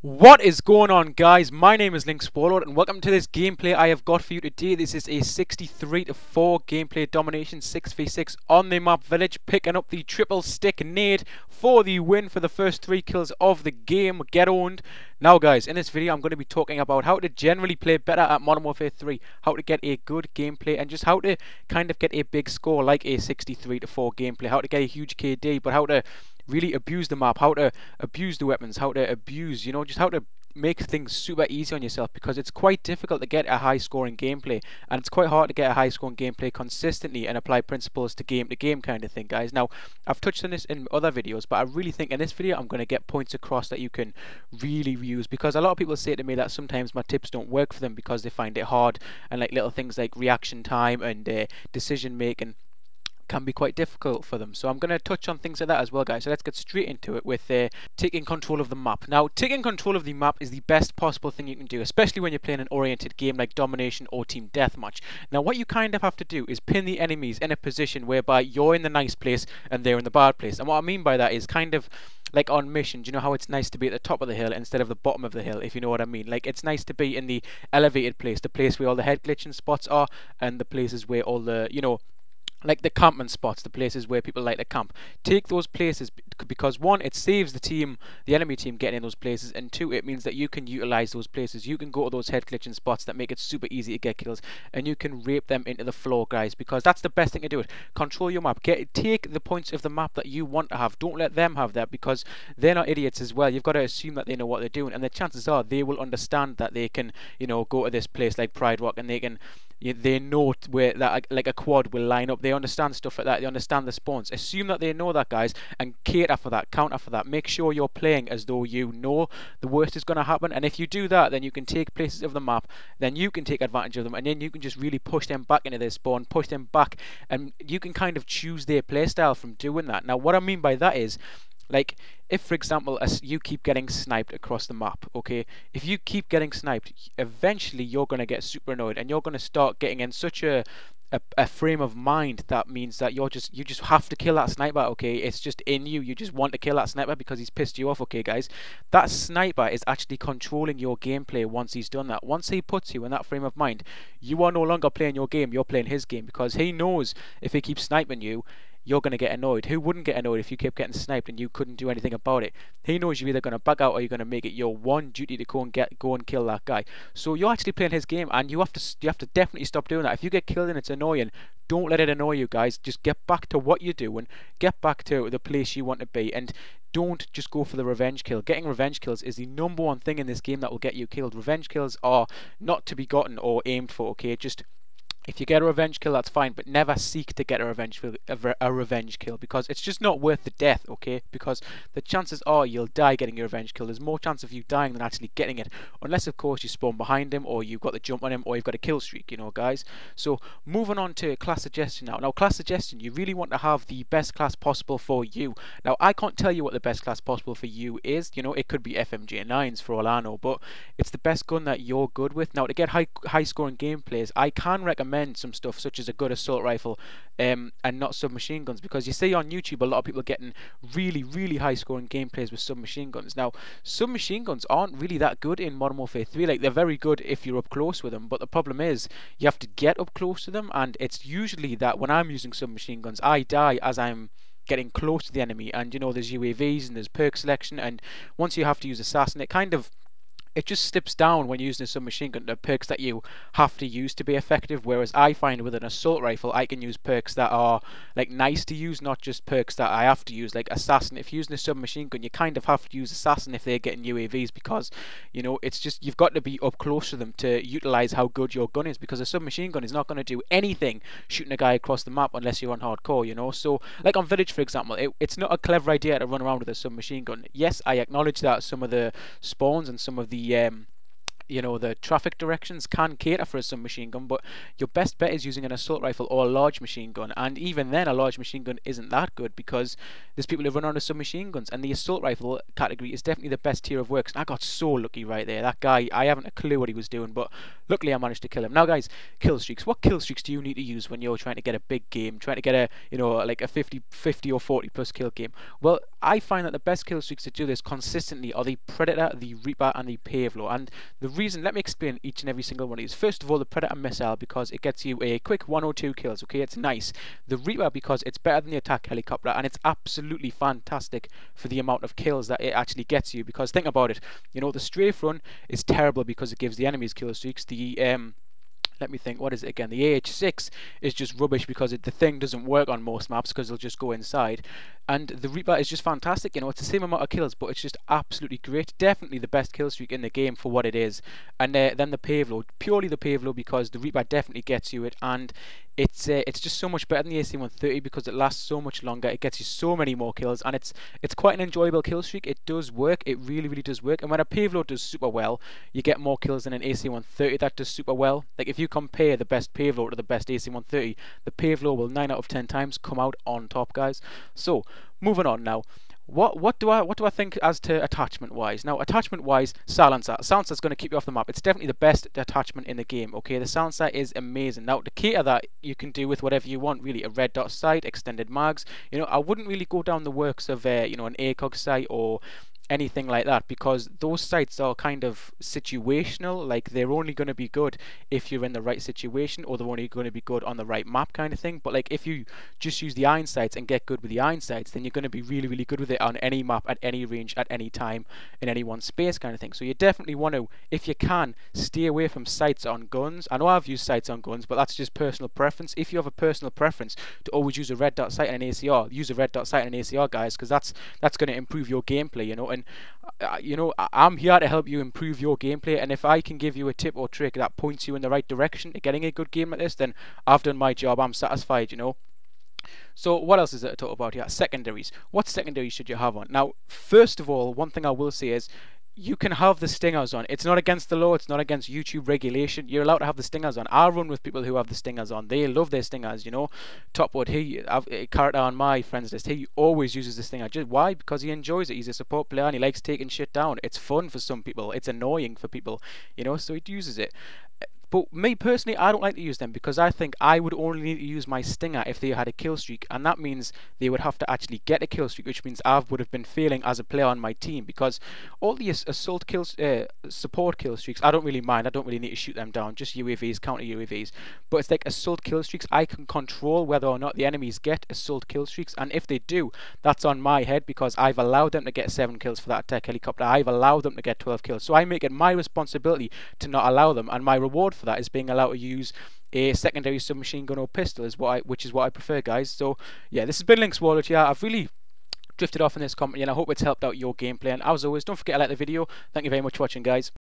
What is going on, guys? My name is LynxWarlord and welcome to this gameplay I have got for you today. This is a 63-4 gameplay domination 6v6 on the map Village, picking up the triple stick nade for the win for the first 3 kills of the game. Get owned. Now guys, in this video I'm going to be talking about how to generally play better at Modern Warfare 3, how to get a good gameplay and just how to kind of get a big score like a 63-4 gameplay, how to get a huge KD, but how to really abuse the map, how to abuse the weapons, how to abuse, just how to make things super easy on yourself, because it's quite difficult to get a high scoring gameplay and it's quite hard to get a high scoring gameplay consistently and apply principles to game kind of thing, guys. Now I've touched on this in other videos, but I really think in this video I'm going to get points across that you can really use, because a lot of people say to me that sometimes my tips don't work for them because they find it hard, and like little things like reaction time and decision making can be quite difficult for them. So I'm going to touch on things like that as well, guys. So let's get straight into it with taking control of the map. Now, taking control of the map is the best possible thing you can do, especially when you're playing an oriented game like domination or team deathmatch. Now, what you kind of have to do is pin the enemies in a position whereby you're in the nice place and they're in the bad place. And what I mean by that is kind of like on missions, you know how it's nice to be at the top of the hill instead of the bottom of the hill, if you know what I mean. Like, it's nice to be in the elevated place, the place where all the head glitching spots are, and the places where all the, like the camping spots, the places where people like to camp. Take those places because one, it saves the enemy team getting in those places, and two, it means that you can utilize those places. You can go to those head glitching spots that make it super easy to get kills, and you can rape them into the floor, guys, because that's the best thing to do. It control your map. Take the points of the map that you want to have. Don't let them have that, because they're not idiots as well. You've got to assume that they know what they're doing, and the chances are they will understand that they can, go to this place like Pride Rock, and they know where that like a quad will line up. They understand stuff like that. They understand the spawns. Assume that they know that, guys, and cater for that, counter for that. Make sure you're playing as though you know the worst is going to happen, and if you do that, then you can take places of the map, then you can take advantage of them, and then you can just really push them back into their spawn, push them back, and you can kind of choose their playstyle from doing that. Now, what I mean by that is, like, if for example as you keep getting sniped across the map, okay, if you keep getting sniped, eventually you're going to get super annoyed, and you're going to start getting in such a frame of mind that means that you just have to kill that sniper, okay? It's just in you. You just want to kill that sniper because he's pissed you off, okay, guys? That sniper is actually controlling your gameplay once he's done that. Once he puts you in that frame of mind, you are no longer playing your game, you're playing his game, because he knows if he keeps sniping you, you're going to get annoyed. Who wouldn't get annoyed if you kept getting sniped and you couldn't do anything about it? He knows you're either going to back out or you're going to make it your one duty to go and kill that guy. So you're actually playing his game, and you have to definitely stop doing that. If you get killed and it's annoying, don't let it annoy you, guys. Just get back to what you're doing. Get back to the place you want to be, and don't just go for the revenge kill. Getting revenge kills is the #1 thing in this game that will get you killed. Revenge kills are not to be gotten or aimed for, okay? Just if you get a revenge kill, that's fine, but never seek to get a revenge kill, because it's just not worth the death, okay? Because the chances are you'll die getting your revenge kill. There's more chance of you dying than actually getting it, unless of course you spawn behind him, or you've got the jump on him, or you've got a kill streak, guys. So moving on to class suggestion now. Now, class suggestion, you really want to have the best class possible for you. Now, I can't tell you what the best class possible for you is. It could be FMJ9s for all I know, but it's the best gun that you're good with. Now, to get high scoring gameplays, I can recommend some stuff such as a good assault rifle and not submachine guns, because you see on YouTube a lot of people getting really high scoring gameplays with submachine guns. Now, submachine guns aren't really that good in Modern Warfare 3. Like, they're very good if you're up close with them, but the problem is you have to get up close to them, and it's usually that when I'm using submachine guns, I die as I'm getting close to the enemy, and there's UAVs and there's perk selection, and once you have to use assassin, it just slips down when using a submachine gun, the perks that you have to use to be effective. Whereas I find with an assault rifle, I can use perks that are like nice to use, not just perks that I have to use. Like assassin, if you're using a submachine gun, you kind of have to use assassin if they're getting UAVs, because it's just, you've got to be up close to them to utilize how good your gun is, because a submachine gun is not going to do anything shooting a guy across the map unless you're on hardcore. So like on Village, for example, it's not a clever idea to run around with a submachine gun. Yes, I acknowledge that some of the spawns and some of the the traffic directions can cater for a submachine gun, but your best bet is using an assault rifle or a large machine gun, and even then a large machine gun isn't that good, because there's people who run around with submachine guns, and the assault rifle category is definitely the best tier of works. And I got so lucky right there. That guy, I haven't a clue what he was doing, but luckily I managed to kill him. Now guys, kill streaks. What kill streaks do you need to use when you're trying to get a big game, trying to get a like a 50 or 40 plus kill game? Well, I find that the best kill streaks to do this consistently are the Predator, the Reaper, and the Pavlo. And the reason, let me explain each and every single one of these. First of all, the Predator missile, because it gets you a quick 1 or 2 kills, okay, it's nice. The Reaper, because it's better than the attack helicopter, and it's absolutely fantastic for the amount of kills that it actually gets you. Because think about it, you know, the strafe run is terrible because it gives the enemies kill streaks. The let me think, what is it again? The AH6 is just rubbish because the thing doesn't work on most maps because it'll just go inside. And the Reaper is just fantastic, you know, it's the same amount of kills, but it's just absolutely great. Definitely the best kill streak in the game for what it is. And then the Pavlo, purely the Pavlo, because the Reaper definitely gets you it, and it's just so much better than the AC-130 because it lasts so much longer. It gets you so many more kills, and it's quite an enjoyable kill streak. It does work. It really, really does work. And when a Pavlo does super well, you get more kills than an AC-130 that does super well. Like if you compare the best Pavlo to the best AC-130, the Pavlo will 9 out of 10 times come out on top, guys. So moving on now. What do I think as to attachment wise? Now attachment wise, silencer. Silencer's going to keep you off the map. It's definitely the best attachment in the game. Okay, the silencer is amazing. Now to cater that, you can do with whatever you want really. A red dot sight, extended mags. You know, I wouldn't really go down the works of you know, an ACOG sight or anything like that, because those sights are kind of situational. Like they're only going to be good if you're in the right situation, or they're only going to be good on the right map kind of thing. But like if you just use the iron sights and get good with the iron sights, then you're going to be really, really good with it on any map, at any range, at any time, in any one space kind of thing. So you definitely want to, if you can, stay away from sights on guns. I know I've used sights on guns, but that's just personal preference. If you have a personal preference to always use a red dot sight and an ACR, use a red dot sight and an ACR, guys, because that's going to improve your gameplay, you know. And you know, I'm here to help you improve your gameplay, and if I can give you a tip or trick that points you in the right direction to getting a good game like this, then I've done my job. I'm satisfied, you know. So what else is there to talk about here? Secondaries. What secondaries should you have on? Now, first of all, one thing I will say is, you can have the stingers on. It's not against the law. It's not against YouTube regulation. You're allowed to have the stingers on. I run with people who have the stingers on. They love their stingers, you know. Topwood, a character on my friends list, he always uses the stinger. Just why? Because he enjoys it. He's a support player and he likes taking shit down. It's fun for some people. It's annoying for people, you know, so he uses it. But me personally, I don't like to use them because I think I would only need to use my stinger if they had a kill streak, and that means they would have to actually get a kill streak, which means I would have been failing as a player on my team. Because all the assault kills, support kill streaks, I don't really mind. I don't really need to shoot them down. Just UAVs, counter UAVs. But it's like assault kill streaks. I can control whether or not the enemies get assault kill streaks, and if they do, that's on my head because I've allowed them to get 7 kills for that attack helicopter. I've allowed them to get 12 kills. So I make it my responsibility to not allow them, and my reward for that is being allowed to use a secondary submachine gun or pistol, which is what I prefer, guys. So yeah, this has been LynxWarlord. Yeah, I've really drifted off in this company, and I hope it's helped out your gameplay. And as always, don't forget to like the video. Thank you very much for watching, guys.